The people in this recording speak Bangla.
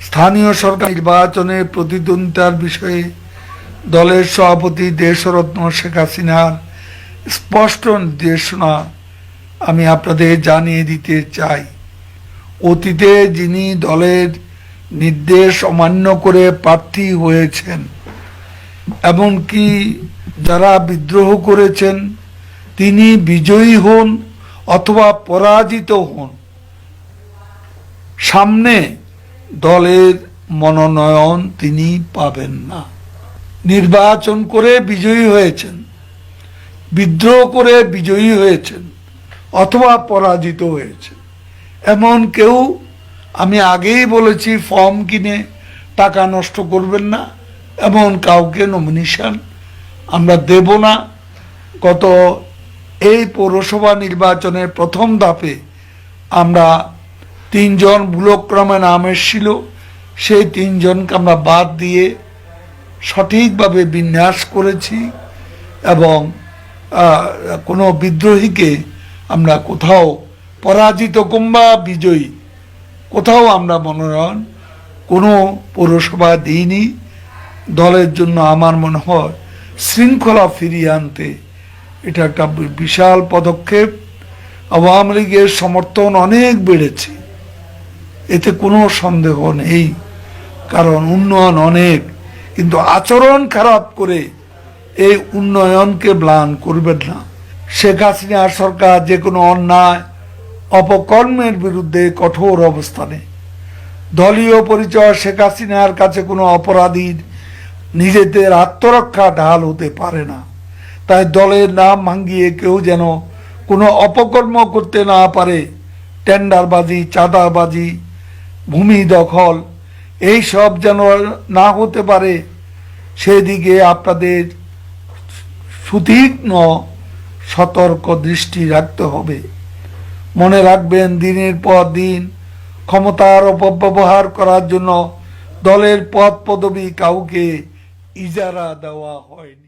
স্থানীয় সরকার নির্বাচনে প্রতিদ্বন্দ্বিতার বিষয়ে দলের সভাপতি দেশরত্ন শেখ হাসিনার স্পষ্ট নির্দেশনা আমি আপনাদের জানিয়ে দিতে চাই। অতীতে যিনি দলের নির্দেশ অমান্য করে প্রার্থী হয়েছেন, এমনকি যারা বিদ্রোহ করেছেন, তিনি বিজয়ী হন অথবা পরাজিত হন, সামনে দলের মনোনয়ন তিনি পাবেন না। নির্বাচন করে বিজয়ী হয়েছেন, বিদ্রোহ করে বিজয়ী হয়েছেন অথবা পরাজিত হয়েছেন, এমন কেউ, আমি আগেই বলেছি, ফর্ম কিনে টাকা নষ্ট করবেন না, এমন কাউকে নমিনেশন আমরা দেব না। গত এই পৌরসভা নির্বাচনের প্রথম ধাপে আমরা 3 জন ভুলক্রমে নাম এসেছিল, সেই 3 জনকে আমরা বাদ দিয়ে সঠিকভাবে বিন্যাস করেছি এবং কোনো বিদ্রোহীকে আমরা কোথাও পরাজিত কিংবা বিজয়ী কোথাও আমরা মনোনয়ন কোনো পৌরসভা দিইনি। দলের জন্য আমার মনে হয় শৃঙ্খলা ফিরিয়ে আনতে এটা একটা বিশাল পদক্ষেপ। আওয়ামী লীগের সমর্থন অনেক বেড়েছে, এতে কোনো সন্দেহ নেই, কারণ উন্নয়ন অনেক, কিন্তু আচরণ খারাপ করে এই উন্নয়নকে ম্লান করবেন না। শেখ হাসিনা সরকার যে কোনো অন্যায় অপকর্মের বিরুদ্ধে কঠোর অবস্থানে, দলীয় পরিচয় শেখ হাসিনার কাছে কোনো অপরাধীর নিজেদের আত্মরক্ষা ঢাল হতে পারে না। তাই দলের নাম ভাঙিয়ে কেউ যেন কোনো অপকর্ম করতে না পারে, টেন্ডারবাজি, চাঁদাবাজি, ভূমি দখল, এই সব যেন না হতে পারে, সেদিকে আপনাদের সুতীক্ষ্ণ সতর্ক দৃষ্টি রাখতে হবে। মনে রাখবেন, দিনের পর দিন ক্ষমতার অপব্যবহার করার জন্য দলের পদ পদবি কাউকে ইজারা দেওয়া হয়নি।